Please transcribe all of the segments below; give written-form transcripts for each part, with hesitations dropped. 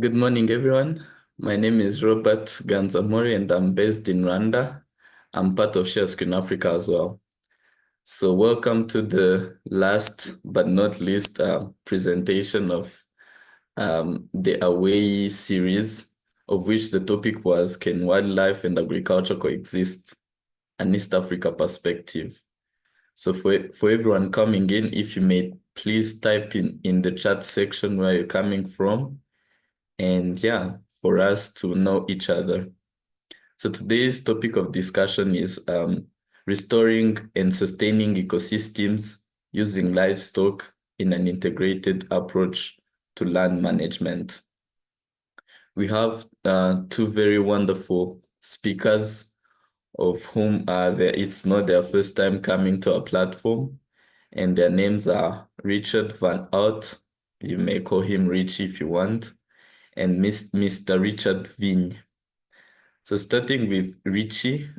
Good morning, everyone. My name is Robert Ganzamori, and I'm based in Rwanda. I'm part of Share Screen Africa as well. So welcome to the last but not least presentation of the Away series, of which the topic was Can Wildlife and Agriculture Coexist? An East Africa Perspective. So for everyone coming in, if you may please type in the chat section where you're coming from, and yeah, for us to know each other. So today's topic of discussion is restoring and sustaining ecosystems using livestock in an integrated approach to land management. We have two very wonderful speakers, of whom it's not their first time coming to our platform, and their names are Richard van Aardt. You may call him Richie if you want, and Mr. Richard Vigne. So starting with Richie,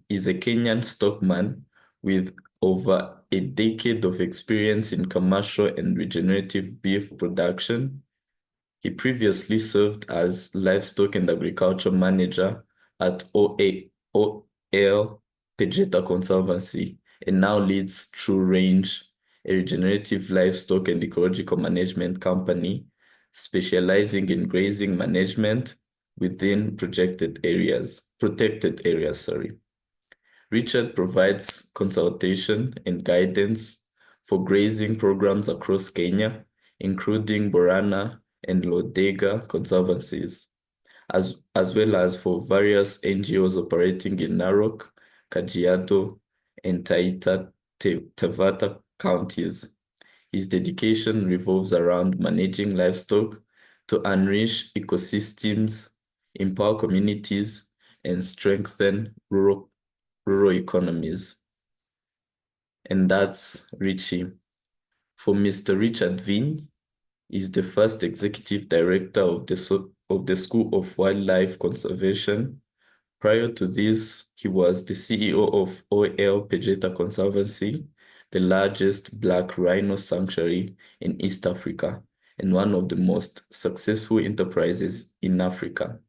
is a Kenyan stockman with over a decade of experience in commercial and regenerative beef production. He previously served as Livestock and Agriculture Manager at Ol Pejeta Conservancy, and now leads True Range, a regenerative livestock and ecological management company specializing in grazing management within protected areas. Richard provides consultation and guidance for grazing programs across Kenya, including Borana and Lolldaiga Conservancies, as well as for various NGOs operating in Narok, Kajiado, and Taita Taveta counties. His dedication revolves around managing livestock to enrich ecosystems, empower communities, and strengthen rural economies. And that's Richie. For Mr. Richard Vigne, is the first executive director of the School of Wildlife Conservation. Prior to this, he was the CEO of Ol Pejeta Conservancy, the largest black rhino sanctuary in East Africa and one of the most successful enterprises in Africa.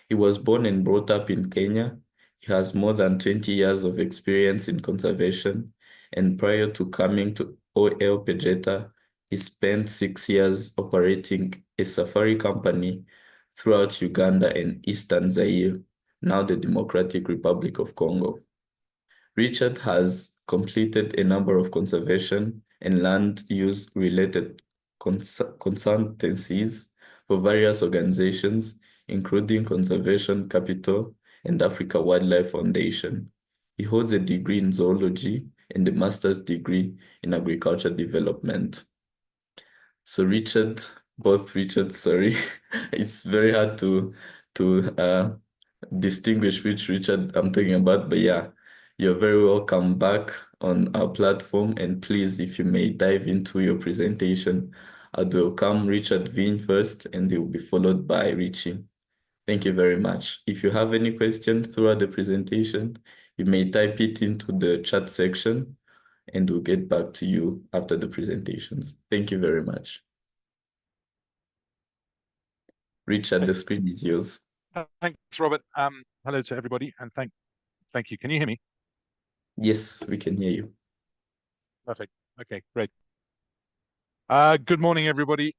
He was born and brought up in Kenya. He has more than 20 years of experience in conservation, and prior to coming to Ol Pejeta, he spent 6 years operating a safari company throughout Uganda and Eastern Zaire, now the Democratic Republic of Congo. Richard has completed a number of conservation and land use related consultancies for various organizations, including Conservation Capital and Africa Wildlife Foundation. He holds a degree in zoology and a master's degree in agriculture development. So both Richards, sorry, it's very hard to distinguish which Richard I'm talking about, but yeah, you're very welcome back on our platform, and please, if you may dive into your presentation, I'd welcome Richard Vigne first, and he will be followed by Richie. Thank you very much. If you have any questions throughout the presentation, you may type it into the chat section, and we'll get back to you after the presentations. Thank you very much. Richard, the screen is yours. Thanks, Robert. Hello to everybody, and thank you. Can you hear me? Yes, we can hear you. Perfect. Okay, great. Good morning, everybody.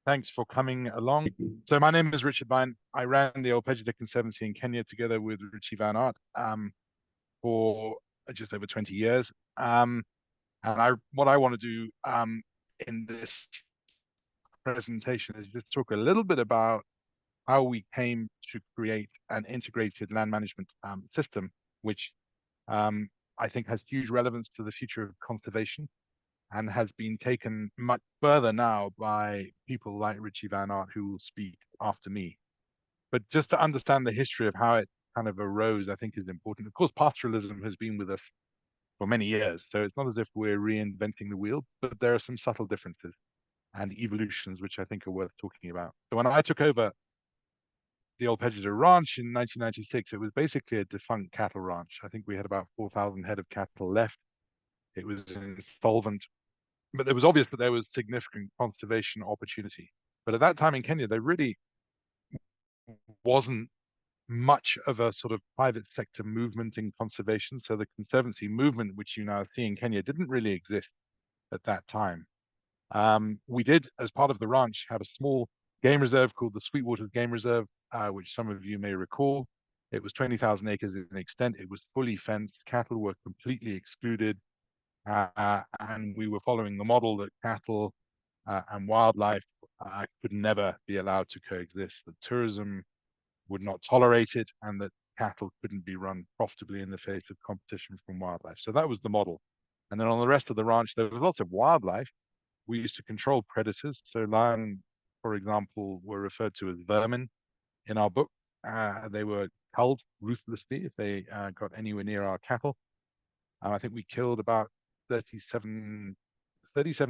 Thanks for coming along. So my name is Richard Vigne. I ran the Ol Pejeta Conservancy in Kenya together with Richie van Aardt for just over 20 years. And what I want to do in this presentation is just talk a little bit about how we came to create an integrated land management system, which I think has huge relevance to the future of conservation and has been taken much further now by people like Richie van Aardt, who will speak after me. But just to understand the history of how it kind of arose, I think is important. Of course, pastoralism has been with us for many years, so it's not as if we're reinventing the wheel, but there are some subtle differences and evolutions which I think are worth talking about. So when I took over the Ol Pejeta Ranch in 1996, it was basically a defunct cattle ranch. I think we had about 4,000 head of cattle left. It was insolvent, but it was obvious that there was significant conservation opportunity. But at that time in Kenya, there really wasn't much of a sort of private sector movement in conservation. So the conservancy movement, which you now see in Kenya, didn't really exist at that time. We did, as part of the ranch, have a small game reserve called the Sweetwaters Game Reserve, which some of you may recall. It was 20,000 acres in extent. It was fully fenced. Cattle were completely excluded. And we were following the model that cattle and wildlife could never be allowed to coexist, that tourism would not tolerate it, and that cattle couldn't be run profitably in the face of competition from wildlife. So that was the model. And then on the rest of the ranch, there was lots of wildlife. We used to control predators. So lion, for example, were referred to as vermin in our book. They were culled ruthlessly if they got anywhere near our cattle. I think we killed about 37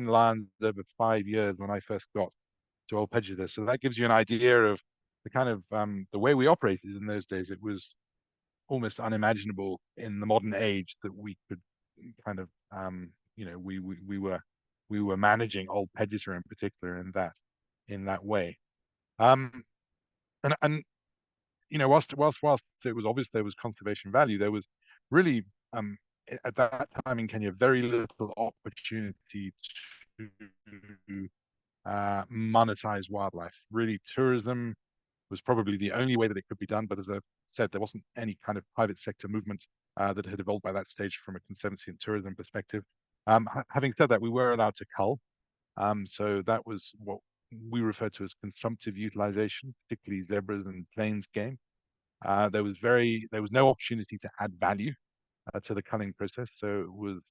lions over 5 years when I first got to Ol Pejeta. So that gives you an idea of the kind of the way we operated in those days. It was almost unimaginable in the modern age that we could kind of we were managing Ol Pejeta in particular in that way. And whilst it was obvious there was conservation value, there was really at that time in Kenya very little opportunity to monetize wildlife. Really, tourism was probably the only way that it could be done. But as I said, there wasn't any kind of private sector movement that had evolved by that stage from a conservancy and tourism perspective. Having said that, we were allowed to cull. So that was what we refer to as consumptive utilization, particularly zebras and plains game. There was no opportunity to add value to the culling process. So it was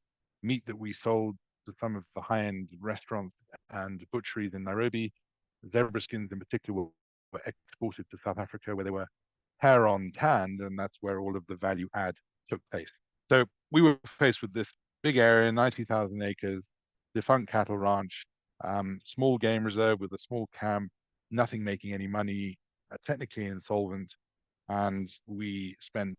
meat that we sold to some of the high-end restaurants and butcheries in Nairobi. Zebra skins in particular were exported to South Africa, where they were hair on tanned, and that's where all of the value add took place. So we were faced with this big area, 90,000 acres, defunct cattle ranch, small game reserve with a small camp, nothing making any money, technically insolvent. And we spent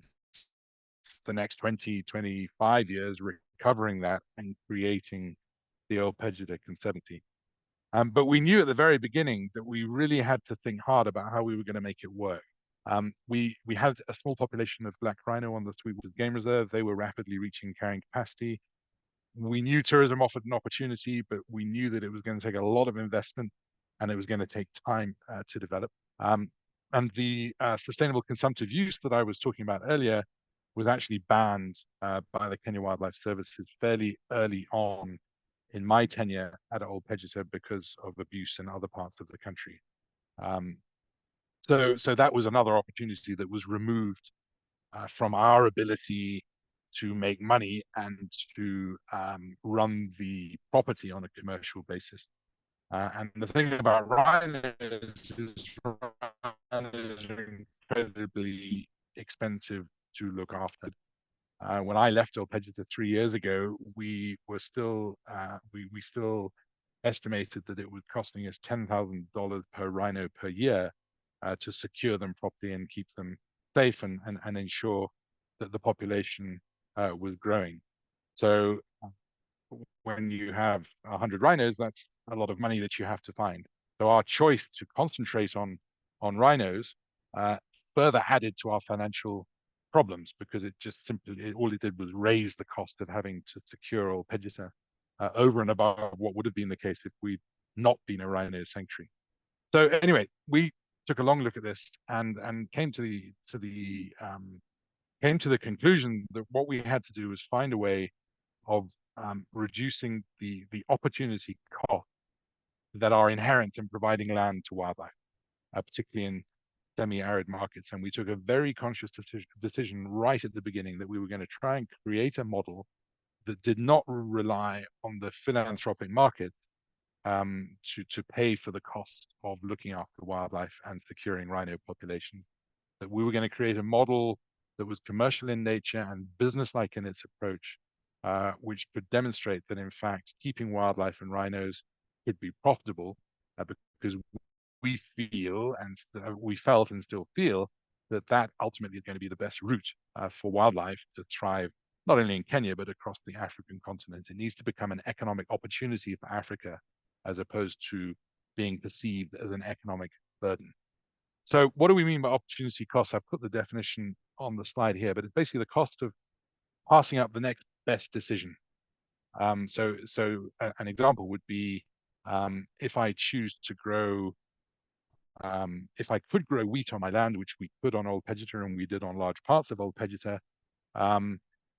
the next 20, 25 years recovering that and creating the Ol Pejeta Conservancy. But we knew at the very beginning that we really had to think hard about how we were going to make it work. We had a small population of black rhino on the Sweetwaters Game Reserve. They were rapidly reaching carrying capacity. We knew tourism offered an opportunity, but we knew that it was going to take a lot of investment and it was going to take time to develop. And the sustainable consumptive use that I was talking about earlier was actually banned by the Kenya Wildlife Services fairly early on in my tenure at Ol Pejeta because of abuse in other parts of the country. So that was another opportunity that was removed from our ability to make money and to run the property on a commercial basis. And the thing about rhinos is rhinos are incredibly expensive to look after. When I left Ol Pejeta 3 years ago, we still estimated that it was costing us $10,000 per rhino per year to secure them properly and keep them safe and ensure that the population was growing. So when you have 100 rhinos, that's a lot of money that you have to find. So our choice to concentrate on rhinos further added to our financial problems because it just simply all it did was raise the cost of having to secure Ol Pejeta over and above what would have been the case if we'd not been a rhino sanctuary. So anyway, we took a long look at this and came to the conclusion that what we had to do was find a way of reducing the opportunity costs that are inherent in providing land to wildlife, particularly in semi-arid markets. And we took a very conscious decision right at the beginning that we were going to try and create a model that did not rely on the philanthropic market to pay for the cost of looking after wildlife and securing rhino population. That we were going to create a model that was commercial in nature and business-like in its approach, which could demonstrate that in fact keeping wildlife and rhinos could be profitable because we felt and still feel that ultimately is going to be the best route for wildlife to thrive, not only in Kenya, but across the African continent. It needs to become an economic opportunity for Africa as opposed to being perceived as an economic burden. So what do we mean by opportunity costs? I've put the definition on the slide here, but it's basically the cost of passing up the next best decision. An example would be if I choose to grow, if I could grow wheat on my land, which we could on Ol Pejeta and we did on large parts of Ol Pejeta,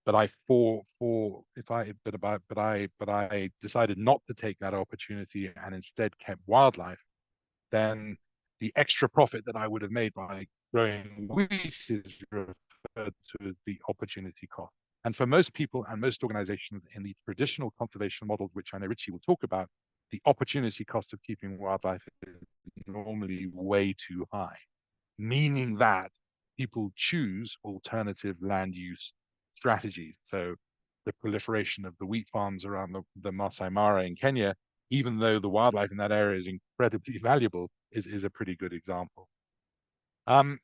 but I decided not to take that opportunity and instead kept wildlife, then the extra profit that I would have made by growing wheat is referred to as the opportunity cost. And for most people and most organizations in the traditional conservation models, which I know Richie will talk about, the opportunity cost of keeping wildlife is normally way too high, meaning that people choose alternative land use strategies. So the proliferation of the wheat farms around the Masai Mara in Kenya, even though the wildlife in that area is incredibly valuable, is a pretty good example. And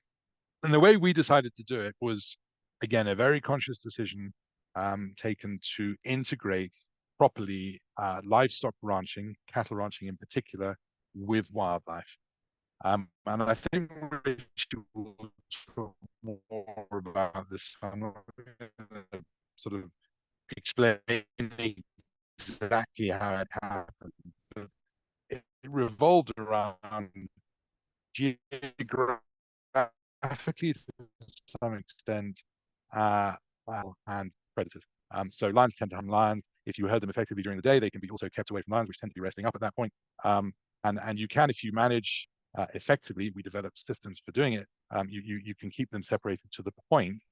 the way we decided to do it was, again, a very conscious decision taken to integrate properly livestock ranching, cattle ranching in particular, with wildlife. And I think Rich will talk more about this. I'm not going to sort of explain exactly how it happened, but it revolved around geographically to some extent and predators. So lions tend to hunt lions. If you herd them effectively during the day, they can be also kept away from lions, which tend to be resting up at that point. And you can, if you manage effectively, we developed systems for doing it. You can keep them separated to the point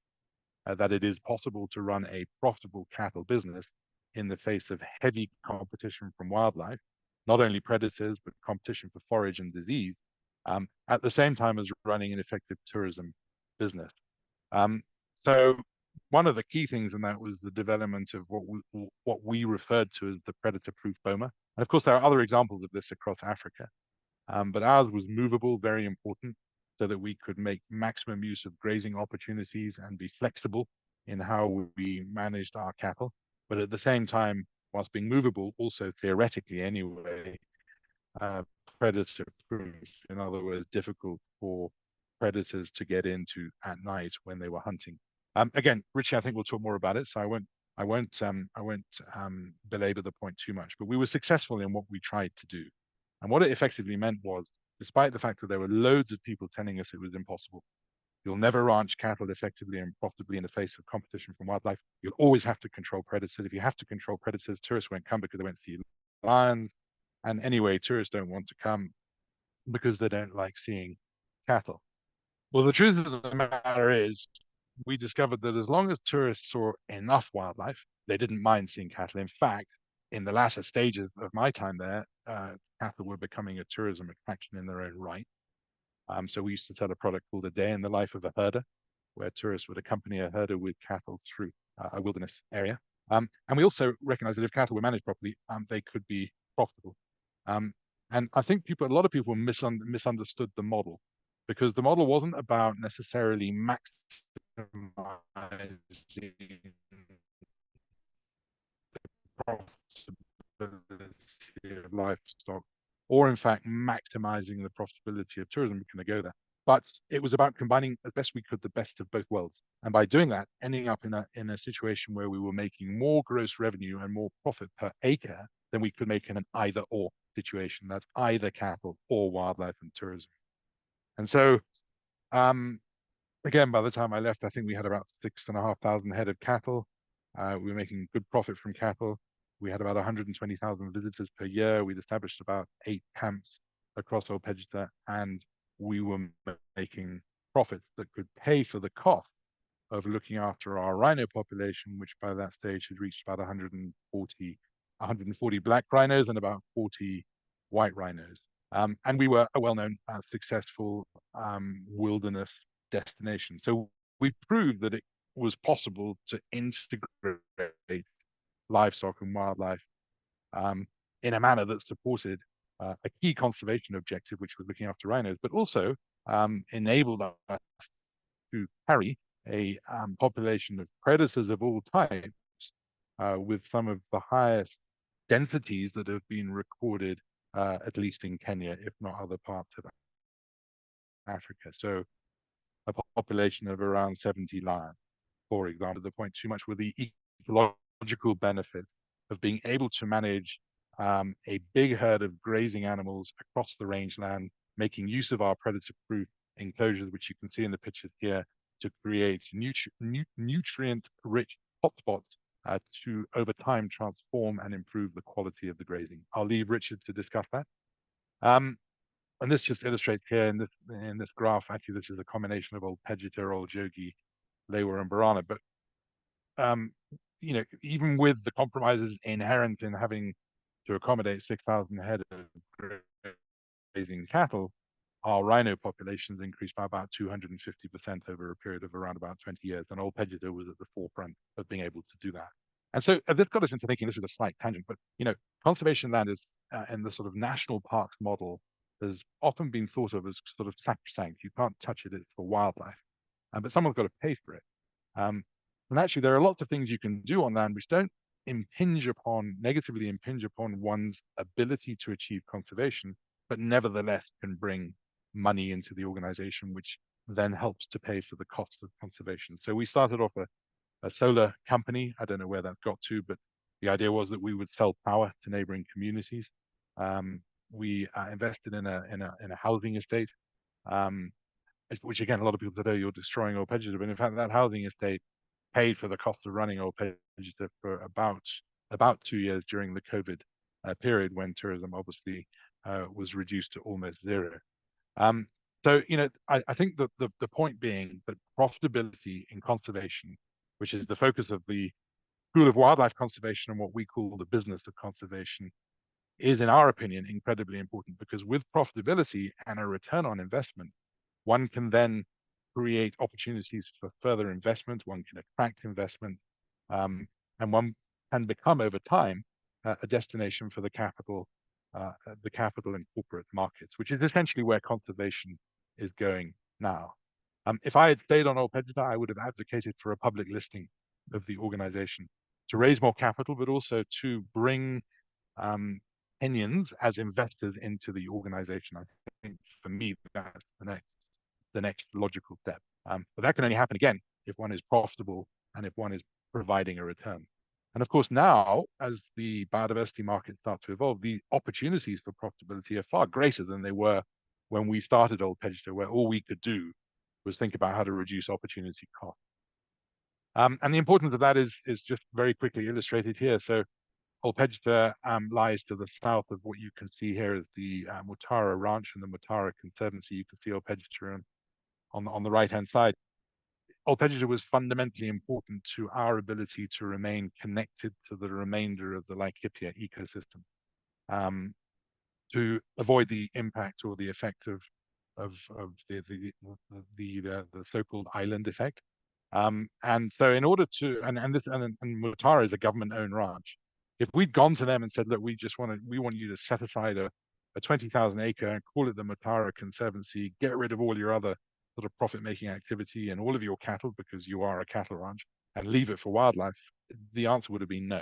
that it is possible to run a profitable cattle business in the face of heavy competition from wildlife, not only predators, but competition for forage and disease, at the same time as running an effective tourism business. So one of the key things in that was the development of what we referred to as the predator-proof boma. And of course, there are other examples of this across Africa. But ours was movable, very important, so that we could make maximum use of grazing opportunities and be flexible in how we managed our cattle. But at the same time, whilst being movable, also theoretically anyway, predator proof. In other words, difficult for predators to get into at night when they were hunting. Again, Richie, I think we'll talk more about it, so I won't belabor the point too much. But we were successful in what we tried to do. And what it effectively meant was, despite the fact that there were loads of people telling us it was impossible, you'll never ranch cattle effectively and profitably in the face of competition from wildlife. You'll always have to control predators. If you have to control predators, tourists won't come because they won't see lions. And anyway, tourists don't want to come because they don't like seeing cattle. Well, the truth of the matter is, we discovered that as long as tourists saw enough wildlife, they didn't mind seeing cattle. In fact, in the latter stages of my time there, cattle were becoming a tourism attraction in their own right. So we used to sell a product called A Day in the Life of a Herder, where tourists would accompany a herder with cattle through a wilderness area. And we also recognized that if cattle were managed properly, they could be profitable. And I think a lot of people misunderstood the model, because the model wasn't about necessarily maximizing profitability of livestock, or in fact maximizing the profitability of tourism. We're going to go there, but it was about combining as best we could the best of both worlds, and by doing that, ending up in a situation where we were making more gross revenue and more profit per acre than we could make in an either or situation. That's either cattle or wildlife and tourism. And so again, by the time I left, I think we had about 6,500 head of cattle. We were making good profit from cattle. We had about 120,000 visitors per year. We'd established about 8 camps across Ol Pejeta, and we were making profits that could pay for the cost of looking after our rhino population, which by that stage had reached about 140 black rhinos and about 40 white rhinos. And we were a well-known, successful wilderness destination. So we proved that it was possible to integrate livestock and wildlife in a manner that supported a key conservation objective, which was looking after rhinos, but also enabled us to carry a population of predators of all types with some of the highest densities that have been recorded at least in Kenya, if not other parts of Africa. So a population of around 70 lions, for example. The point too much with the ecological benefit of being able to manage a big herd of grazing animals across the rangeland, making use of our predator-proof enclosures, which you can see in the pictures here, to create nutrient-rich hotspots to, over time, transform and improve the quality of the grazing. I'll leave Richard to discuss that. And this just illustrates here in this graph. Actually, this is a combination of Ol Pejeta, Ol Jogi, Lewa, and Borana. But you know, even with the compromises inherent in having to accommodate 6,000 head of grazing cattle, our rhino populations increased by about 250% over a period of around about 20 years. And Ol Pejeta was at the forefront of being able to do that. And so this got us into thinking, this is a slight tangent, but you know, conservation land is in the sort of national parks model has often been thought of as sort of sacrosanct. You can't touch it, it's for wildlife, but someone's got to pay for it. And actually, there are lots of things you can do on land which don't negatively impinge upon one's ability to achieve conservation, but nevertheless can bring money into the organization, which then helps to pay for the cost of conservation. So we started off a solar company. I don't know where that got to, but the idea was that we would sell power to neighboring communities. We invested in a housing estate, which again, a lot of people said, "Oh, you're destroying Ol Pejeta," but in fact, that housing estate paid for the cost of running Ol Pejeta for about 2 years during the COVID period, when tourism obviously was reduced to almost zero. So, you know, I think that the point being that profitability in conservation, which is the focus of the School of Wildlife Conservation and what we call the business of conservation, is, in our opinion, incredibly important, because with profitability and a return on investment, one can then create opportunities for further investment, one can attract investment, and one can become, over time, a destination for the capital and corporate markets, which is essentially where conservation is going now. If I had stayed on Ol Pejeta, I would have advocated for a public listing of the organization to raise more capital, but also to bring Kenyans as investors into the organization. I think for me, that's the next logical step. But that can only happen, again, if one is profitable and if one is providing a return. And of course, now, as the biodiversity markets start to evolve, the opportunities for profitability are far greater than they were when we started Ol Pejeta, where all we could do was think about how to reduce opportunity cost. And the importance of that is just very quickly illustrated here. So Ol Pejeta lies to the south of what you can see here as the Mutara Ranch and the Mutara Conservancy. You can see Ol Pejeta on the right-hand side. Ol Pejeta was fundamentally important to our ability to remain connected to the remainder of the Laikipia ecosystem, to avoid the impact or the effect of the so-called island effect. And so, in order to, and Mutara is a government-owned ranch. If we'd gone to them and said, "Look, we want you to set aside a 20,000 acre and call it the Mutara Conservancy, get rid of all your other sort of profit-making activity and all of your cattle, because you are a cattle ranch, and leave it for wildlife," the answer would have been no.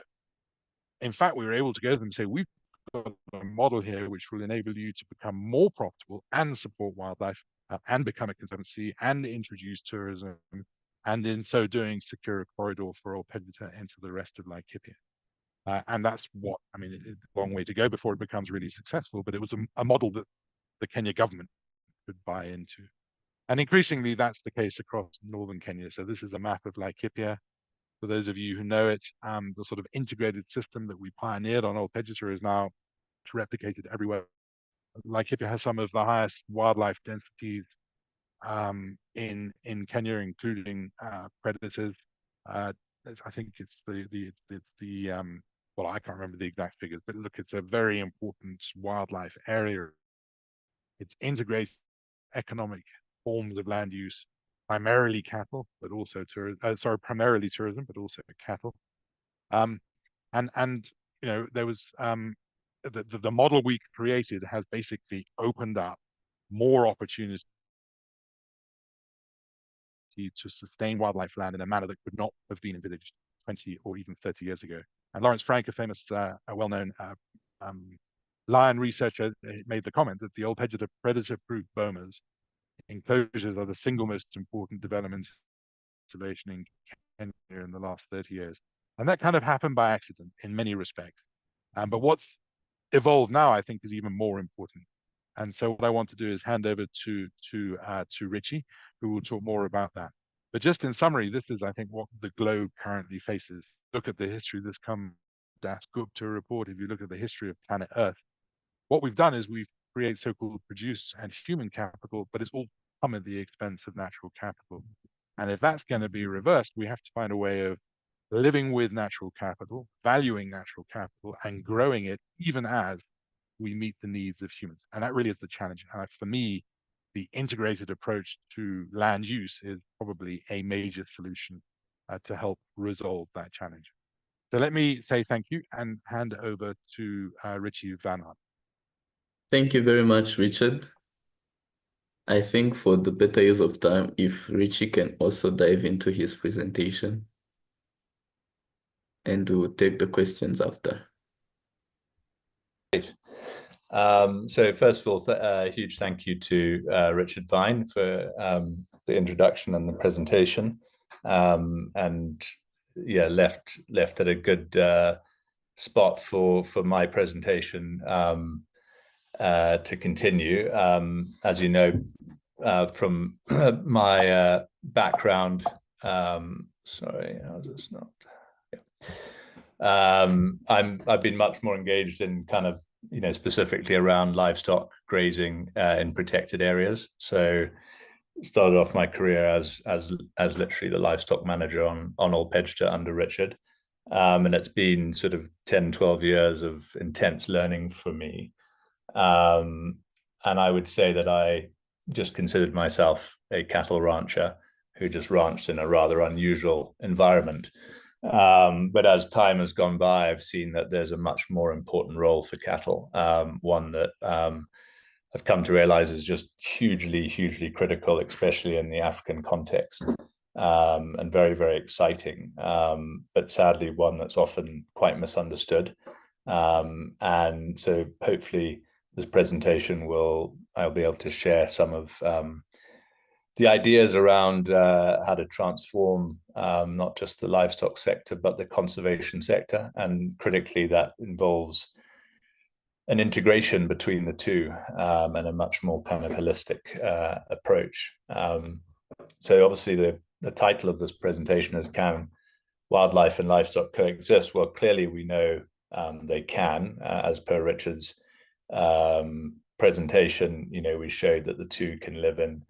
In fact, we were able to go to them and say, "We've got a model here which will enable you to become more profitable and support wildlife and become a conservancy and introduce tourism, and in so doing, secure a corridor for Ol Pejeta into the rest of Laikipia." And that's what, I mean, it's a long way to go before it becomes really successful, but it was a model that the Kenya government could buy into. And increasingly, that's the case across northern Kenya. So this is a map of Laikipia. For those of you who know it, the sort of integrated system that we pioneered on Ol Pejeta is now replicated everywhere. Laikipia has some of the highest wildlife densities in Kenya, including predators. I think it's well, I can't remember the exact figures, but look, it's a very important wildlife area. It's integrated economic forms of land use, primarily cattle, but also primarily tourism, but also cattle. And you know, there was the model we created has basically opened up more opportunities to sustain wildlife land in a manner that could not have been envisaged 20 or even 30 years ago. And Lawrence Frank, a famous, a well-known lion researcher made the comment that the Ol Pejeta predator-proof bomas enclosures are the single most important development conservation in Kenya in the last 30 years. And that kind of happened by accident in many respects. But what's evolved now, I think, is even more important. And so what I want to do is hand over to Richie, who will talk more about that. But just in summary, this is, I think, what the globe currently faces. Look at the history. This comes Das Gupta report. If you look at the history of planet Earth, what we've done is we've created so-called produce and human capital, but it's all come at the expense of natural capital. And if that's going to be reversed, we have to find a way of living with natural capital, valuing natural capital, and growing it even as we meet the needs of humans. And that really is the challenge. And for me, the integrated approach to land use is probably a major solution to help resolve that challenge. So let me say thank you and hand over to Richie van Aardt. Thank you very much, Richard. I think for the better use of time, if Richie can also dive into his presentation, and we'll take the questions after. Great. So first of all, a huge thank you to Richard Vigne for the introduction and the presentation, and yeah, left at a good spot for my presentation to continue. As you know, from my background, sorry, how's this not? Yeah. I've been much more engaged in kind of, specifically around livestock grazing in protected areas. So started off my career as literally the livestock manager on Ol Pejeta under Richard. And it's been sort of 10, 12 years of intense learning for me. And I would say that I just considered myself a cattle rancher who just ranched in a rather unusual environment. But as time has gone by, I've seen that there's a much more important role for cattle, one that I've come to realize is just hugely, hugely critical, especially in the African context, and very, very exciting, but sadly one that's often quite misunderstood. And so hopefully this presentation I'll be able to share some of the ideas around how to transform not just the livestock sector, but the conservation sector. And critically, that involves an integration between the two and a much more kind of holistic approach. So obviously the title of this presentation is Can Wildlife and Livestock Coexist? Well, clearly we know they can, as per Richard's presentation. We showed that the two can live in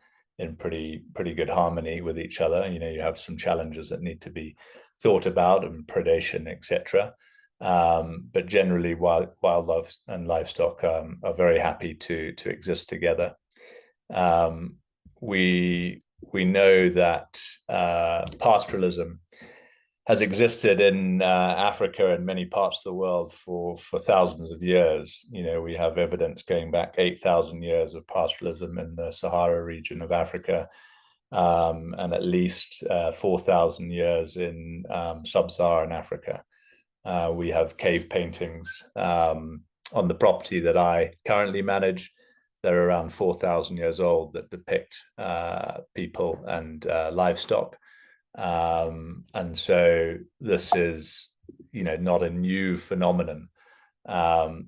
pretty good harmony with each other. You have some challenges that need to be thought about, and predation, etc. But generally, wildlife and livestock are very happy to exist together. We know that pastoralism has existed in Africa and many parts of the world for thousands of years. We have evidence going back 8,000 years of pastoralism in the Sahara region of Africa, and at least 4,000 years in sub-Saharan Africa. We have cave paintings on the property that I currently manage. They're around 4,000 years old that depict people and livestock. And so this is, not a new phenomenon.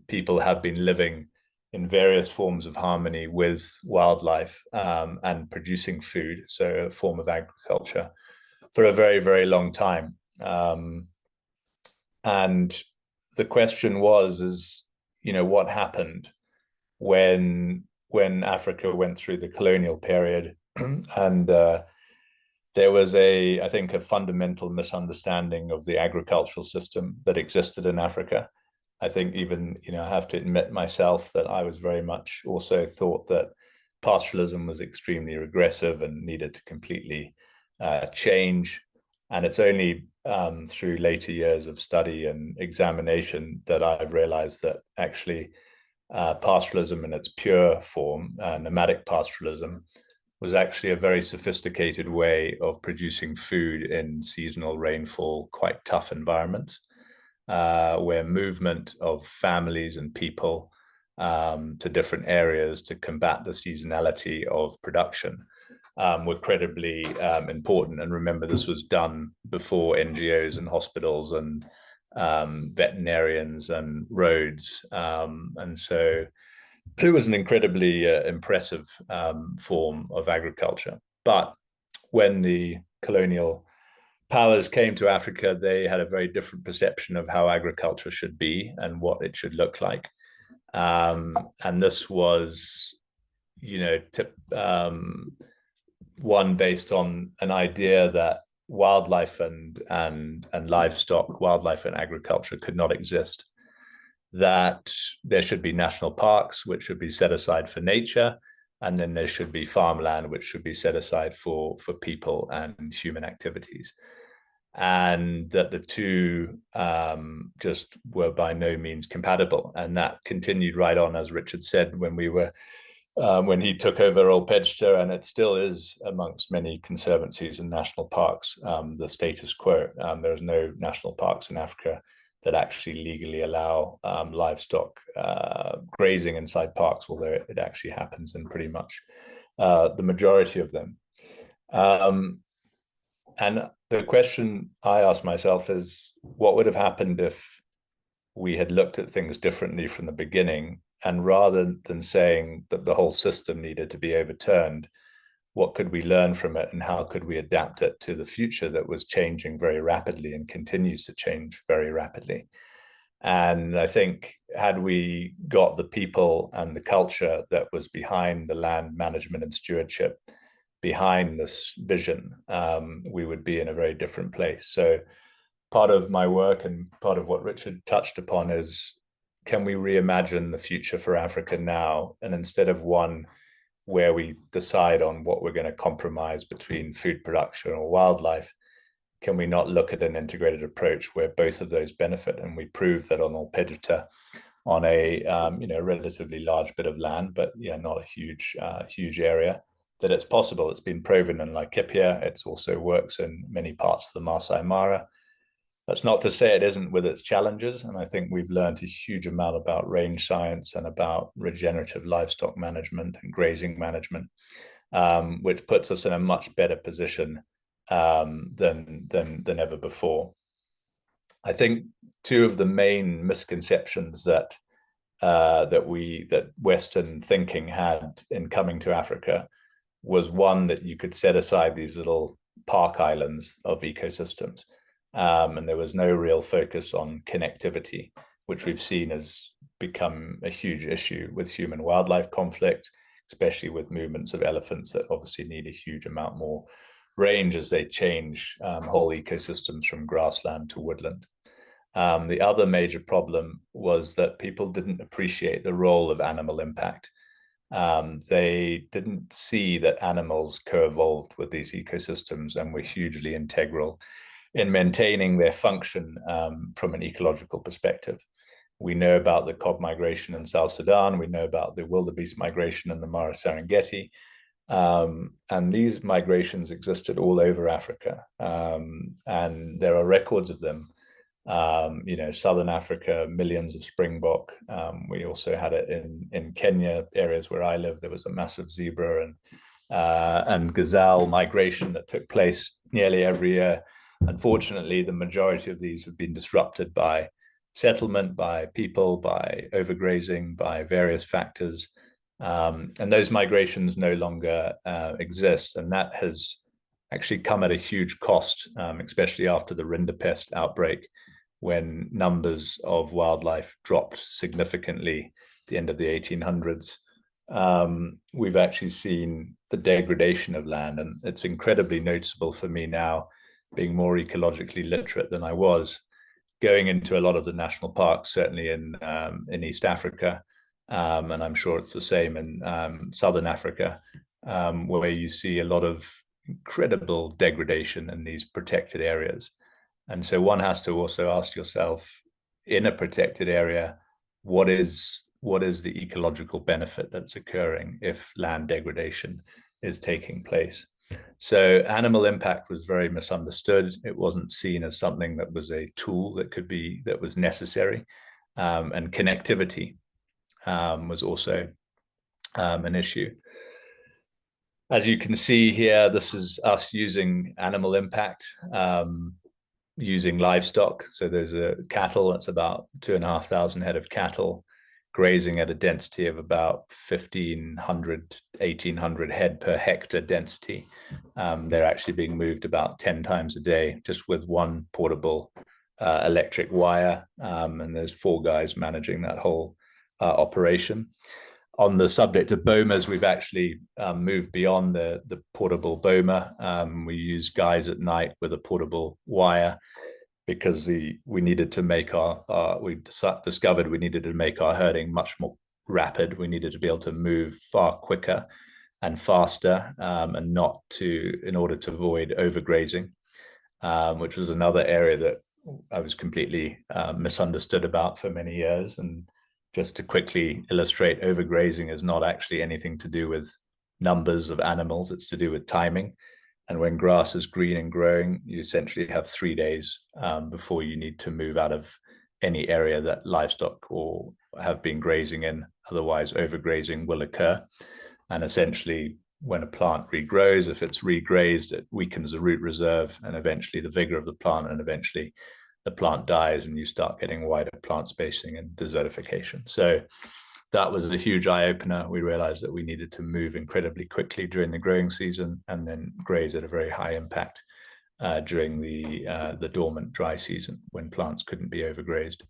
People have been living in various forms of harmony with wildlife and producing food, so a form of agriculture, for a very, very long time. And the question is, what happened when Africa went through the colonial period and there was I think a fundamental misunderstanding of the agricultural system that existed in Africa. I think even, I have to admit myself that I was very much also thought that pastoralism was extremely regressive and needed to completely change. And it's only through later years of study and examination that I've realized that actually pastoralism in its pure form, nomadic pastoralism, was actually a very sophisticated way of producing food in seasonal rainfall, quite tough environments, where movement of families and people to different areas to combat the seasonality of production were incredibly important. And remember, this was done before NGOs and hospitals and veterinarians and roads. And so it was an incredibly impressive form of agriculture. But when the colonial powers came to Africa, they had a very different perception of how agriculture should be and what it should look like. And this was, one based on an idea that wildlife and livestock, wildlife and agriculture could not exist, that there should be national parks, which should be set aside for nature, and then there should be farmland, which should be set aside for people and human activities. And that the two just were by no means compatible. And that continued right on, as Richard said, when he took over Ol Pejeta, and it still is amongst many conservancies and national parks, the status quo. There's no national parks in Africa that actually legally allow livestock grazing inside parks, although it actually happens in pretty much the majority of them. And the question I ask myself is, what would have happened if we had looked at things differently from the beginning? And rather than saying that the whole system needed to be overturned, what could we learn from it, and how could we adapt it to the future that was changing very rapidly and continues to change very rapidly? And I think, had we got the people and the culture that was behind the land management and stewardship behind this vision, we would be in a very different place. So part of my work and part of what Richard touched upon is, can we reimagine the future for Africa now? And instead of one where we decide on what we're going to compromise between food production or wildlife, can we not look at an integrated approach where both of those benefit? And we proved that on Ol Pejeta, on a relatively large bit of land, but not a huge area, that it's possible. It's been proven in Laikipia. It also works in many parts of the Masai Mara. That's not to say it isn't with its challenges. And I think we've learned a huge amount about range science and about regenerative livestock management and grazing management, which puts us in a much better position than ever before. I think two of the main misconceptions that Western thinking had in coming to Africa was, one, that you could set aside these little park islands of ecosystems. And there was no real focus on connectivity, which we've seen has become a huge issue with human-wildlife conflict, especially with movements of elephants that obviously need a huge amount more range as they change whole ecosystems from grassland to woodland. The other major problem was that people didn't appreciate the role of animal impact. They didn't see that animals co-evolved with these ecosystems and were hugely integral in maintaining their function from an ecological perspective. We know about the cob migration in South Sudan. We know about the wildebeest migration in the Mara Serengeti. And these migrations existed all over Africa. And there are records of them. Southern Africa, millions of springbok. We also had it in Kenya, areas where I live. There was a massive zebra and gazelle migration that took place nearly every year. Unfortunately, the majority of these have been disrupted by settlement, by people, by overgrazing, by various factors. And those migrations no longer exist. And that has actually come at a huge cost, especially after the rinderpest outbreak, when numbers of wildlife dropped significantly at the end of the 1800s. We've actually seen the degradation of land. And it's incredibly noticeable for me now, being more ecologically literate than I was, going into a lot of the national parks, certainly in East Africa, and I'm sure it's the same in Southern Africa, where you see a lot of incredible degradation in these protected areas. And so one has to also ask yourself, in a protected area, what is the ecological benefit that's occurring if land degradation is taking place? So animal impact was very misunderstood. It wasn't seen as something that was a tool that was necessary. And connectivity. was also an issue. As you can see here, this is us using animal impact, using livestock. So there's a cattle, that's about 2,500 head of cattle, grazing at a density of about 1,500, 1,800 head per hectare density. They're actually being moved about 10 times a day, just with one portable electric wire. And there's 4 guys managing that whole operation. On the subject of bomas, we've actually moved beyond the portable boma. We use guys at night with a portable wire, because we needed to make we discovered we needed to make our herding much more rapid. We needed to be able to move far quicker and faster, and in order to avoid overgrazing, which was another area that I was completely misunderstood about for many years. And just to quickly illustrate, overgrazing is not actually anything to do with numbers of animals, it's to do with timing. And when grass is green and growing, you essentially have 3 days before you need to move out of any area that livestock or have been grazing in. Otherwise, overgrazing will occur. And essentially, when a plant regrows, if it's regrazed, it weakens the root reserve and eventually the vigor of the plant, and eventually the plant dies and you start getting wider plant spacing and desertification. So that was a huge eye-opener. We realized that we needed to move incredibly quickly during the growing season and then graze at a very high impact during the dormant dry season when plants couldn't be overgrazed.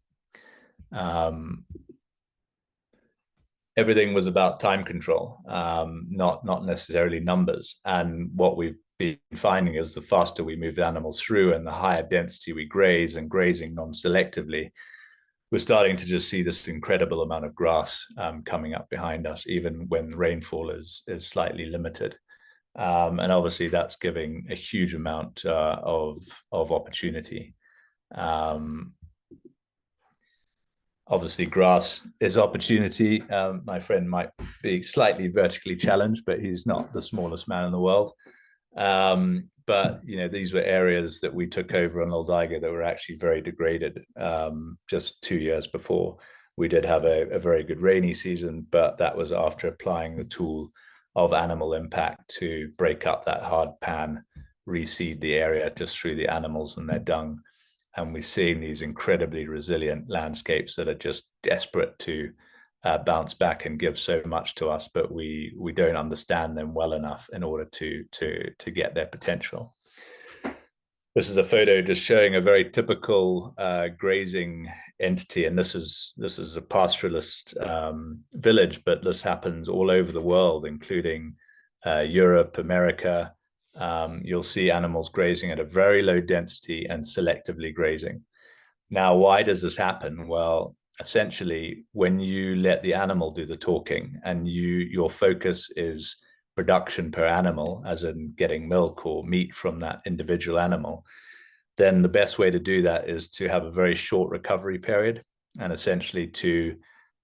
Everything was about time control, not necessarily numbers. And what we've been finding is the faster we move the animals through and the higher density we graze, and grazing non-selectively, we're starting to just see this incredible amount of grass coming up behind us, even when rainfall is slightly limited. And obviously that's giving a huge amount of opportunity. Obviously grass is opportunity. My friend might be slightly vertically challenged, but he's not the smallest man in the world. But these were areas that we took over on Lolldaiga that were actually very degraded. Just 2 years before, we did have a very good rainy season, but that was after applying the tool of animal impact to break up that hard pan, reseed the area just through the animals and their dung. And we're seeing these incredibly resilient landscapes that are just desperate to bounce back and give so much to us, but we don't understand them well enough in order to get their potential. This is a photo just showing a very typical grazing entity, and this is a pastoralist village, but this happens all over the world, including Europe, America. You'll see animals grazing at a very low density and selectively grazing. Now, why does this happen? Well, essentially, when you let the animal do the talking and your focus is production per animal, as in getting milk or meat from that individual animal, then the best way to do that is to have a very short recovery period, and essentially to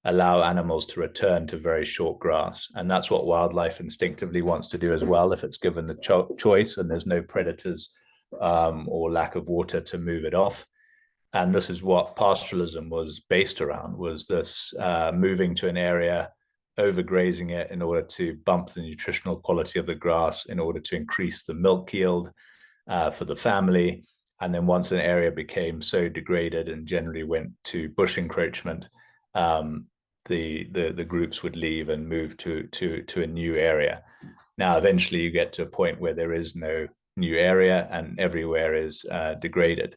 allow animals to return to very short grass. And that's what wildlife instinctively wants to do as well, if it's given the choice and there's no predators or lack of water to move it off. And this is what pastoralism was based around, was this moving to an area, overgrazing it in order to bump the nutritional quality of the grass, in order to increase the milk yield for the family. And then once an area became so degraded and generally went to bush encroachment, the groups would leave and move to a new area. Now, eventually you get to a point where there is no new area and everywhere is degraded.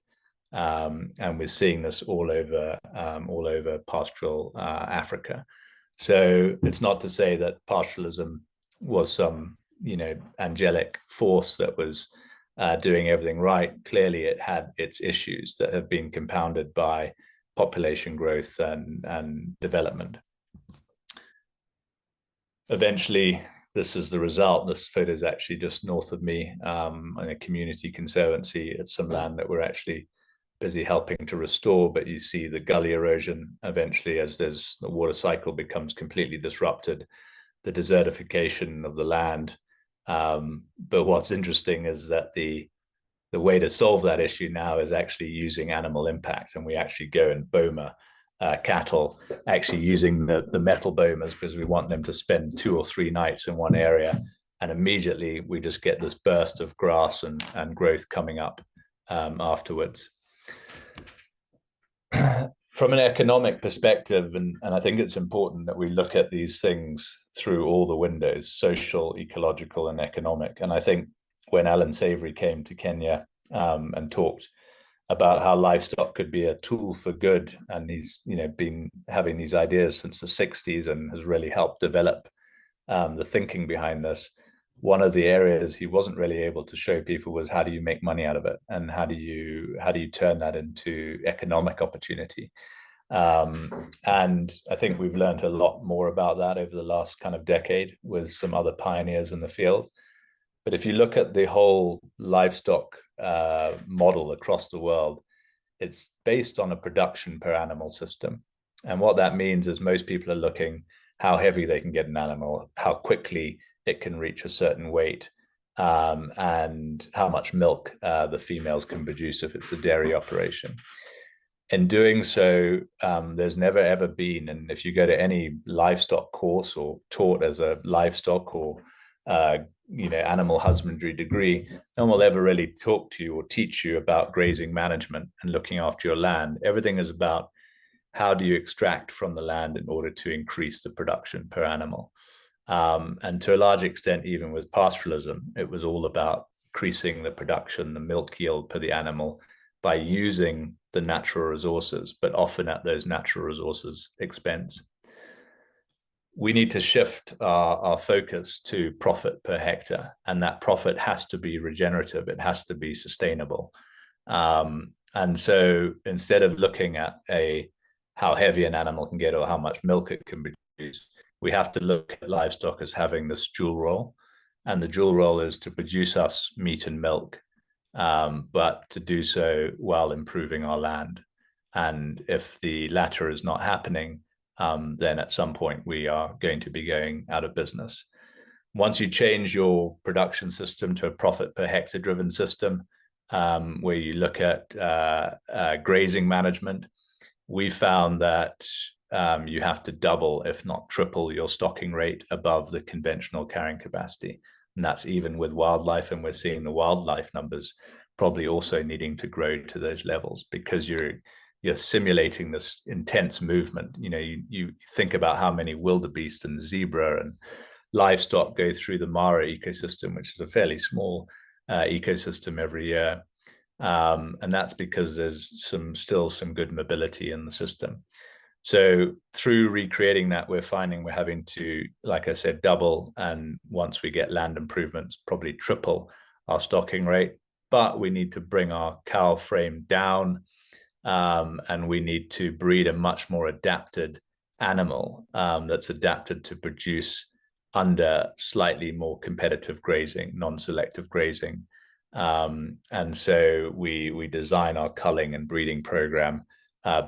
And we're seeing this all over pastoral Africa. So it's not to say that pastoralism was some, angelic force that was doing everything right. Clearly, it had its issues that have been compounded by population growth and development. Eventually, this is the result. This photo is actually just north of me in a community conservancy. It's some land that we're actually busy helping to restore, but you see the gully erosion eventually as the water cycle becomes completely disrupted, the desertification of the land. But what's interesting is that the way to solve that issue now is actually using animal impact, and we actually go and boma cattle, actually using the metal bomas because we want them to spend 2 or 3 nights in one area, and immediately we just get this burst of grass and growth coming up afterwards. From an economic perspective, and I think it's important that we look at these things through all the windows, social, ecological, and economic. And I think when Alan Savory came to Kenya and talked about how livestock could be a tool for good, and he's been having these ideas since the 60s and has really helped develop the thinking behind this. One of the areas he wasn't really able to show people was how do you make money out of it, and how do you turn that into economic opportunity. And I think we've learned a lot more about that over the last kind of decade with some other pioneers in the field. But if you look at the whole livestock model across the world, it's based on a production per animal system. And what that means is most people are looking how heavy they can get an animal, how quickly it can reach a certain weight, and how much milk the females can produce if it's a dairy operation. In doing so, there's never ever been, and if you go to any livestock course or taught as a livestock or animal husbandry degree, no one will ever really talk to you or teach you about grazing management and looking after your land. Everything is about how do you extract from the land in order to increase the production per animal. And to a large extent, even with pastoralism, it was all about increasing the production, the milk yield per the animal by using the natural resources, but often at those natural resources' expense. We need to shift our focus to profit per hectare, and that profit has to be regenerative. It has to be sustainable. And so instead of looking at how heavy an animal can get or how much milk it can produce, we have to look at livestock as having this dual role. And the dual role is to produce us meat and milk, but to do so while improving our land. And if the latter is not happening, then at some point we are going to be going out of business. Once you change your production system to a profit per hectare driven system, where you look at grazing management, we found that you have to double, if not triple, your stocking rate above the conventional carrying capacity. And that's even with wildlife, and we're seeing the wildlife numbers probably also needing to grow to those levels, because you're simulating this intense movement. You think about how many wildebeest and zebra and livestock go through the Mara ecosystem, which is a fairly small ecosystem every year. And that's because there's still some good mobility in the system. So through recreating that, we're finding we're having to, like I said, double, and once we get land improvements, probably triple our stocking rate. But we need to bring our cow frame down, and we need to breed a much more adapted animal that's adapted to produce under slightly more competitive grazing, non-selective grazing. And so we design our culling and breeding program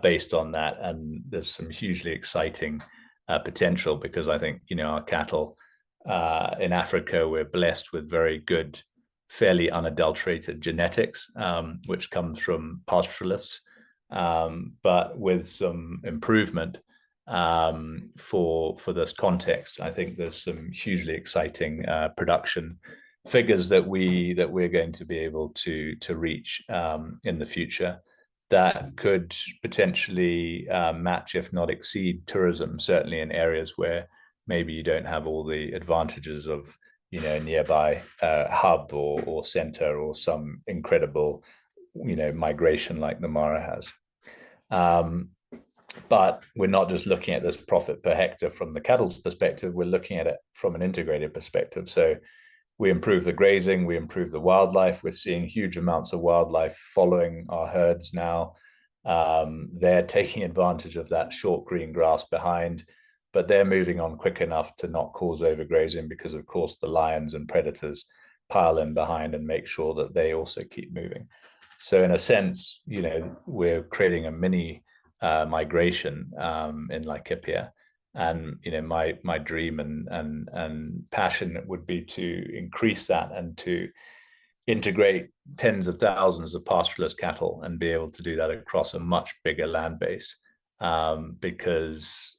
based on that. And there's some hugely exciting potential, because I think, our cattle in Africa, we're blessed with very good, fairly unadulterated genetics, which comes from pastoralists, but with some improvement for this context. I think there's some hugely exciting production figures that we're going to be able to reach in the future, that could potentially match, if not exceed, tourism, certainly in areas where maybe you don't have all the advantages of nearby hub or center or some incredible migration like the Mara has. But we're not just looking at this profit per hectare from the cattle's perspective, we're looking at it from an integrated perspective. So we improve the grazing, we improve the wildlife. We're seeing huge amounts of wildlife following our herds now. They're taking advantage of that short green grass behind, but they're moving on quick enough to not cause overgrazing, because of course the lions and predators pile in behind and make sure that they also keep moving. So in a sense, we're creating a mini migration in Laikipia. And my dream and passion would be to increase that and to integrate tens of thousands of pastoralist cattle and be able to do that across a much bigger land base. because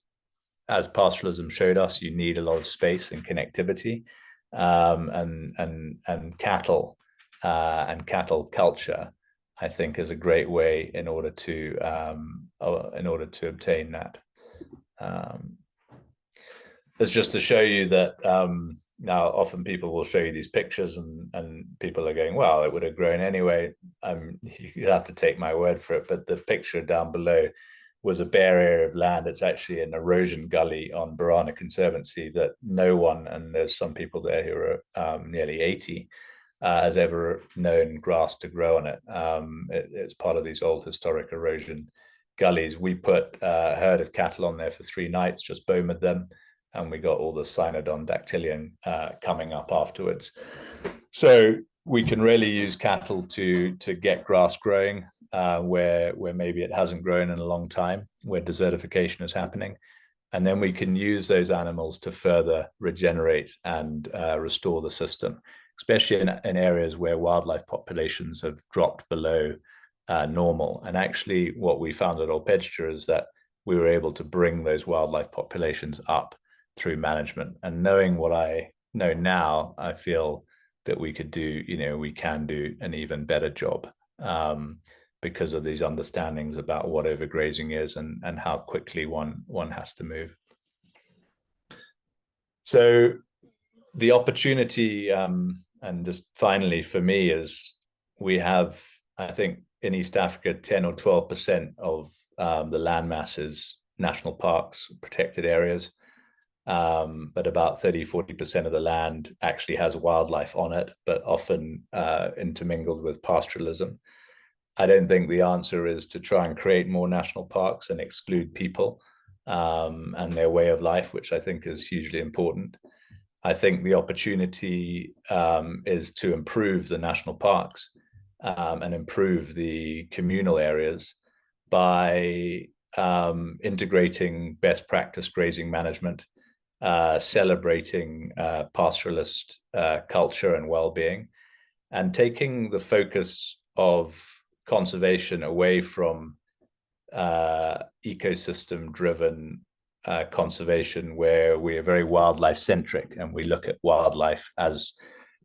as pastoralism showed us, you need a lot of space and connectivity, and cattle and cattle culture, I think, is a great way in order to obtain that. It's just to show you that now often people will show you these pictures and people are going, well, it would have grown anyway. You have to take my word for it, but the picture down below was a bare area of land. It's actually an erosion gully on Borana Conservancy that no one, and there's some people there who are nearly 80, has ever known grass to grow on it. It's part of these old historic erosion gullies. We put a herd of cattle on there for 3 nights, just bomered them, and we got all the cynodon dactylion coming up afterwards. So we can really use cattle to get grass growing where maybe it hasn't grown in a long time, where desertification is happening. And then we can use those animals to further regenerate and restore the system, especially in areas where wildlife populations have dropped below normal. And actually what we found at Ol Pejeta is that we were able to bring those wildlife populations up through management. And knowing what I know now, I feel that we could do, we can do an even better job because of these understandings about what overgrazing is and how quickly one has to move. So the opportunity, and just finally for me, is we have, I think, in East Africa, 10 or 12% of the land masses, national parks, protected areas. But about 30–40% of the land actually has wildlife on it, but often intermingled with pastoralism. I don't think the answer is to try and create more national parks and exclude people and their way of life, which I think is hugely important. I think the opportunity is to improve the national parks and improve the communal areas by integrating best practice grazing management, celebrating pastoralist culture and well-being, and taking the focus of conservation away from ecosystem-driven conservation, where we are very wildlife-centric and we look at wildlife as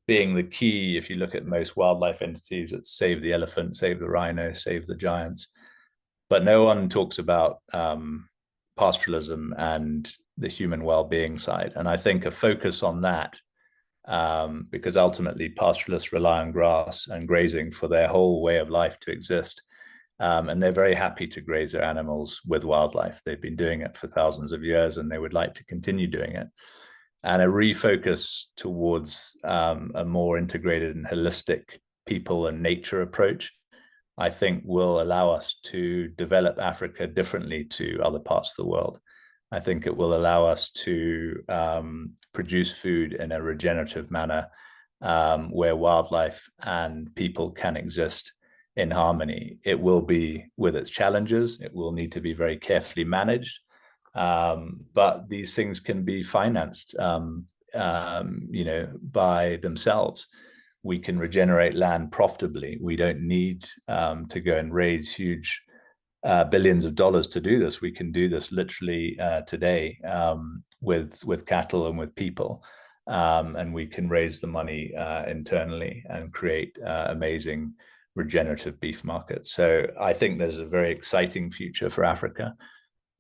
being the key. If you look at most wildlife entities, it's save the elephant, save the rhino, save the giants. But no one talks about pastoralism and the human well-being side. And I think a focus on that, because ultimately pastoralists rely on grass and grazing for their whole way of life to exist. And they're very happy to graze their animals with wildlife. They've been doing it for thousands of years and they would like to continue doing it. And a refocus towards a more integrated and holistic people and nature approach, I think, will allow us to develop Africa differently to other parts of the world. I think it will allow us to produce food in a regenerative manner where wildlife and people can exist in harmony. It will be with its challenges. It will need to be very carefully managed. But these things can be financed, by themselves. We can regenerate land profitably. We don't need to go and raise huge billions of dollars to do this. We can do this literally today with cattle and with people, and we can raise the money internally and create amazing regenerative beef markets. So I think there's a very exciting future for Africa,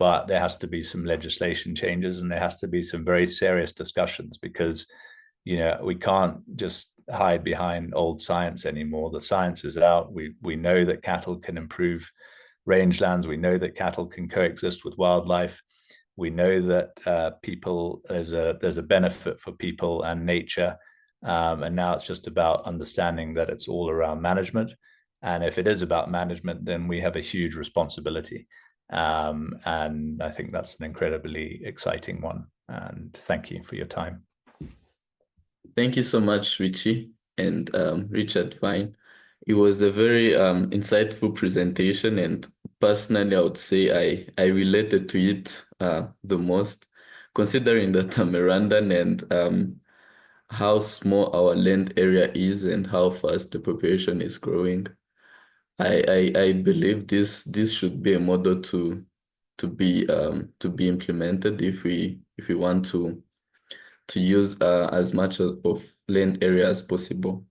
but there has to be some legislation changes and there has to be some very serious discussions, because we can't just hide behind old science anymore. The science is out. We know that cattle can improve rangelands. We know that cattle can coexist with wildlife. We know that there's a benefit for people and nature. And now it's just about understanding that it's all around management. And if it is about management, then we have a huge responsibility. And I think that's an incredibly exciting one. And thank you for your time. Thank you so much, Richie and Richard Vigne. It was a very insightful presentation, and personally, I would say I related to it the most, considering that I'm a Rwandan and how small our land area is and how fast the population is growing. I believe this should be a model to to be implemented if we want to use as much of land area as possible.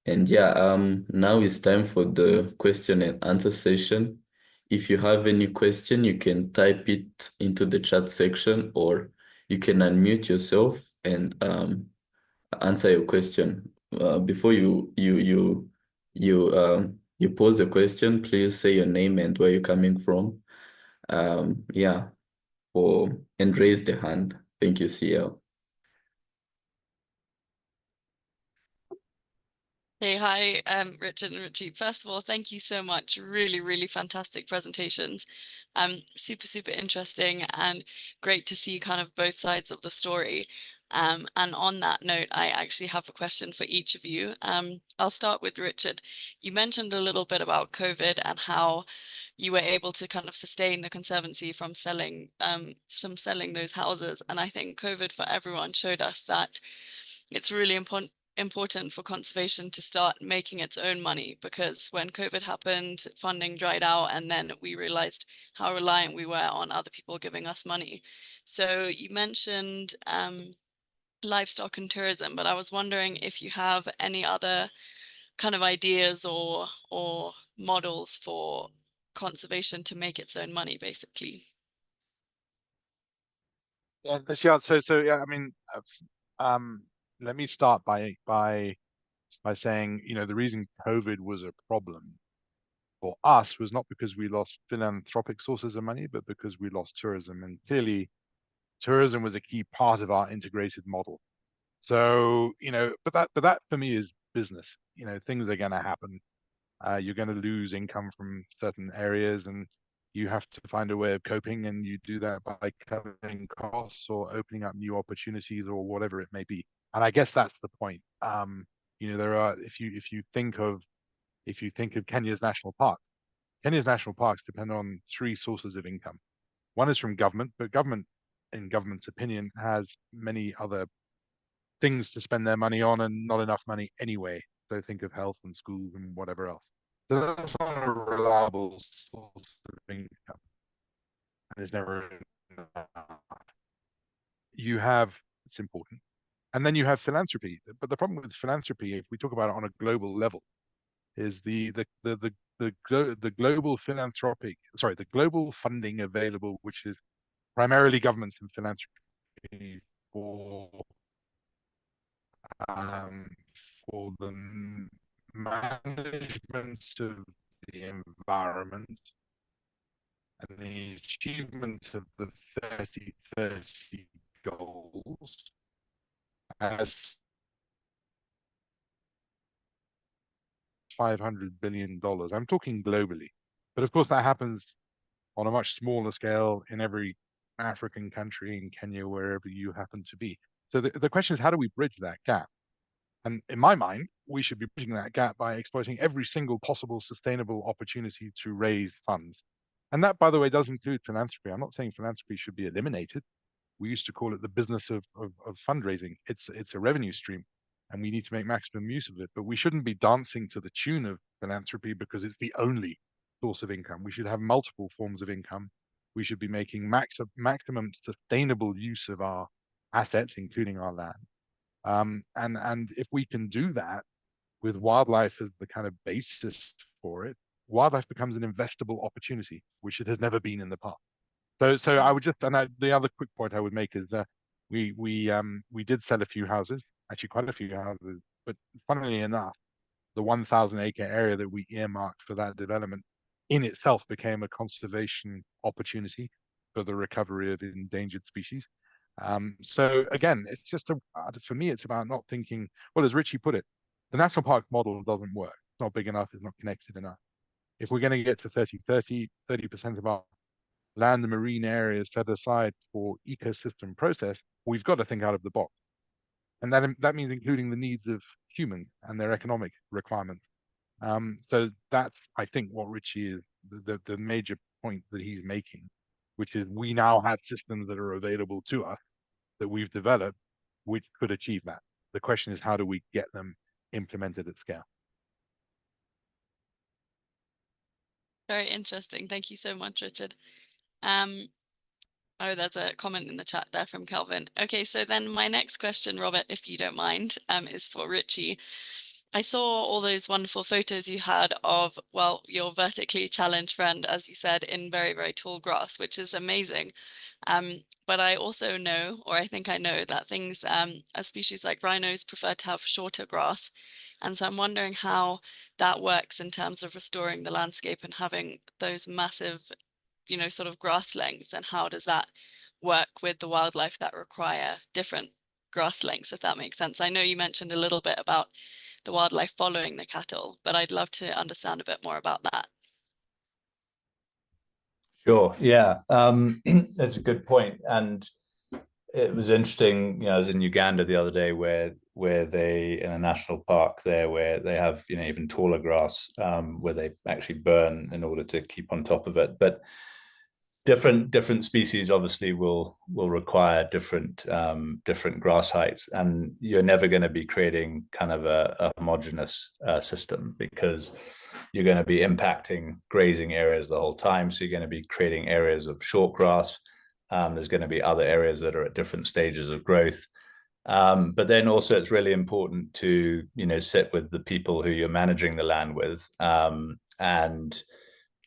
And yeah, now it's time for the question and answer session. If you have any question, you can type it into the chat section, or you can unmute yourself and answer your question. Before you pose a question, please say your name and where you're coming from. Yeah, and raise the hand. Thank you, CL. Hey, hi, Richard and Richie. First of all, thank you so much. Really, really fantastic presentations. Super, super interesting and great to see kind of both sides of the story. And on that note, I actually have a question for each of you. I'll start with Richard. You mentioned a little bit about COVID and how you were able to kind of sustain the Conservancy from selling those houses. And I think COVID for everyone showed us that it's really important for conservation to start making its own money, because when COVID happened, funding dried out, and then we realized how reliant we were on other people giving us money. So you mentioned livestock and tourism, but I was wondering if you have any other kind of ideas or models for conservation to make its own money, basically. Yeah, so yeah, I mean, let me start by saying, you know, the reason COVID was a problem for us was not because we lost philanthropic sources of money, but because we lost tourism. And clearly, tourism was a key part of our integrated model. So, you know, but that for me is business. You know, things are going to happen. You're going to lose income from certain areas, and you have to find a way of coping, and you do that by cutting costs or opening up new opportunities or whatever it may be. And I guess that's the point. You know, there are, if you think of Kenya's national parks, Kenya's national parks depend on three sources of income. One is from government, but government, in government's opinion, has many other things to spend their money on and not enough money anyway. So think of health and schools and whatever else. So that's not a reliable source of income, and there's never enough. You have, it's important. And then you have philanthropy. But the problem with philanthropy, if we talk about it on a global level, is the global the global funding available, which is primarily governments and philanthropy for the management of the environment and the achievement of the 30-30 goals as $500 billion. I'm talking globally, but of course that happens on a much smaller scale in every African country, in Kenya, wherever you happen to be. So the question is, how do we bridge that gap? And in my mind, we should be bridging that gap by exploiting every single possible sustainable opportunity to raise funds. And that, by the way, does include philanthropy. I'm not saying philanthropy should be eliminated. We used to call it the business of fundraising. It's a revenue stream, and we need to make maximum use of it. But we shouldn't be dancing to the tune of philanthropy because it's the only source of income. We should have multiple forms of income. We should be making maximum sustainable use of our assets, including our land. And if we can do that with wildlife as the kind of basis for it, wildlife becomes an investable opportunity, which it has never been in the past. So I would just, the other quick point I would make is that we did sell a few houses, actually quite a few houses, but funnily enough, the 1,000-acre area that we earmarked for that development in itself became a conservation opportunity for the recovery of endangered species. So again, it's just for me, it's about not thinking, well, as Richie put it, the national park model doesn't work. It's not big enough. It's not connected enough. If we're going to get to 30% of our land and marine areas set aside for ecosystem process, we've got to think out of the box. And that means including the needs of humans and their economic requirements. So that's, I think, what Richie is, the major point that he's making, which is we now have systems that are available to us that we've developed, which could achieve that. The question is, how do we get them implemented at scale? Very interesting. Thank you so much, Richard. Oh, there's a comment in the chat there from Kelvin. Okay, so then my next question, Robert, if you don't mind, is for Richie. I saw all those wonderful photos you had of, well, your vertically challenged friend, as you said, in very, very tall grass, which is amazing. But I also know, or I think I know, that things, a species like rhinos prefer to have shorter grass. And so I'm wondering how that works in terms of restoring the landscape and having those massive, sort of grass lengths, and how does that work with the wildlife that require different grass lengths, if that makes sense. I know you mentioned a little bit about the wildlife following the cattle, but I'd love to understand a bit more about that. Sure. Yeah. That's a good point. And it was interesting, I was in Uganda the other day where they, in a national park there, where they have, even taller grass, where they actually burn in order to keep on top of it. But different species obviously will require different grass heights, and you're never going to be creating kind of a homogeneous system, because you're going to be impacting grazing areas the whole time. So you're going to be creating areas of short grass. There's going to be other areas that are at different stages of growth. But then also it's really important to, sit with the people who you're managing the land with, and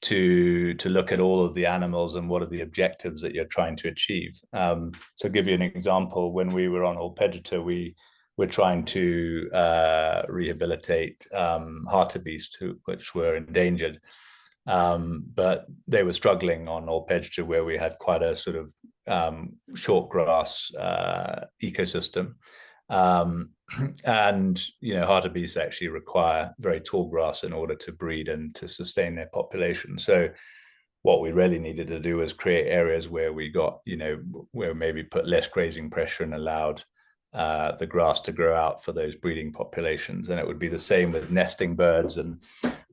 to look at all of the animals and what are the objectives that you're trying to achieve. So I'll give you an example. When we were on Ol Pejeta, we were trying to rehabilitate hartebeest, which were endangered. But they were struggling on Ol Pejeta, where we had quite a sort of short grass ecosystem. And hartebeests actually require very tall grass in order to breed and to sustain their population. So what we really needed to do was create areas where we got, where maybe put less grazing pressure and allowed the grass to grow out for those breeding populations. And it would be the same with nesting birds and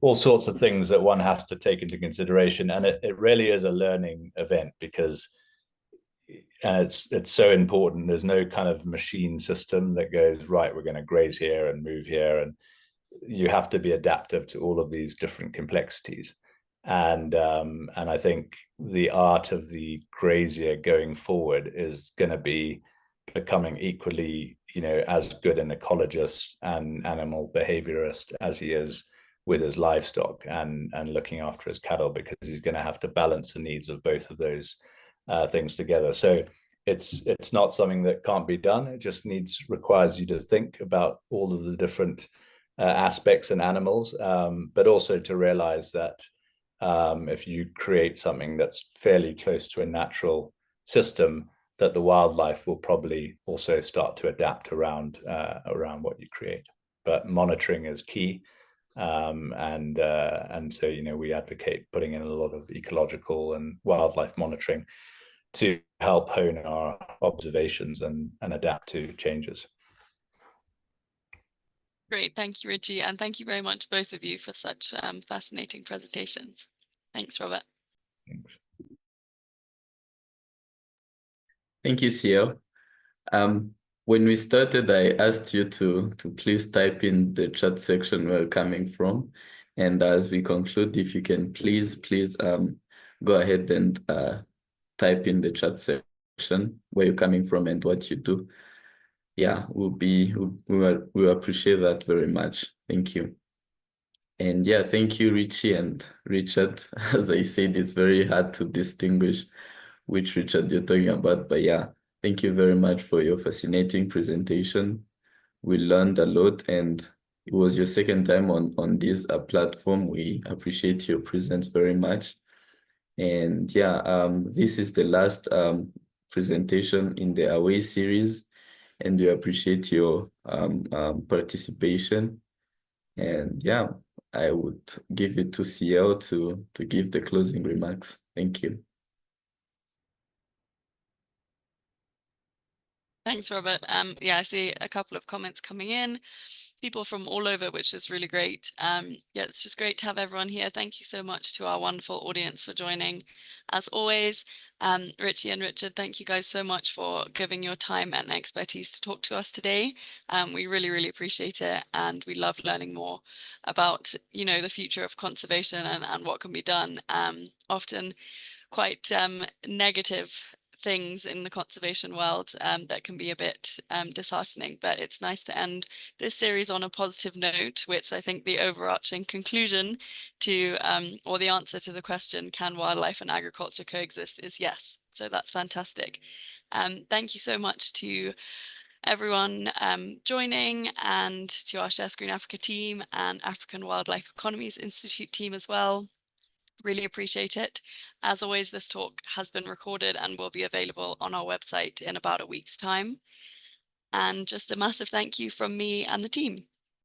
all sorts of things that one has to take into consideration. And it really is a learning event, because it's so important. There's no kind of machine system that goes, right, we're going to graze here and move here. And you have to be adaptive to all of these different complexities. And I think the art of the grazier going forward is going to be becoming equally, as good an ecologist and animal behaviorist as he is with his livestock and looking after his cattle, because he's going to have to balance the needs of both of those things together. So it's not something that can't be done. It just requires you to think about all of the different aspects and animals, but also to realize that if you create something that's fairly close to a natural system, that the wildlife will probably also start to adapt around what you create. But monitoring is key. And so, we advocate putting in a lot of ecological and wildlife monitoring to help hone our observations and adapt to changes. Great, thank you, Richie, and thank you very much, both of you, for such fascinating presentations. Thanks, Robert. Thanks. Thank you, Ciel. When we started, I asked you to please type in the chat section where you're coming from. And as we conclude, if you can please go ahead and type in the chat section where you're coming from and what you do. Yeah, we appreciate that very much. Thank you. And yeah, thank you, Richie and Richard. As I said, it's very hard to distinguish which Richard you're talking about, but yeah, thank you very much for your fascinating presentation. We learned a lot, and it was your second time on this platform. We appreciate your presence very much. And yeah, this is the last presentation in the Away series, and we appreciate your participation. And yeah, I would give it to Ciel to give the closing remarks. Thank you. Thanks, Robert. Yeah, I see a couple of comments coming in, people from all over, which is really great. Yeah, it's just great to have everyone here. Thank you so much to our wonderful audience for joining. As always, Richie and Richard, thank you guys so much for giving your time and expertise to talk to us today. We really, really appreciate it, and we love learning more about, the future of conservation and what can be done. Often quite negative things in the conservation world that can be a bit disheartening, but it's nice to end this series on a positive note, which I think the overarching conclusion to or the answer to the question, can wildlife and agriculture coexist, is yes. So that's fantastic. Thank you so much to everyone joining, and to our Shares Green Africa team and African Wildlife Economies Institute team as well. Really appreciate it. As always, this talk has been recorded and will be available on our website in about a week's time. And just a massive thank you from me and the team.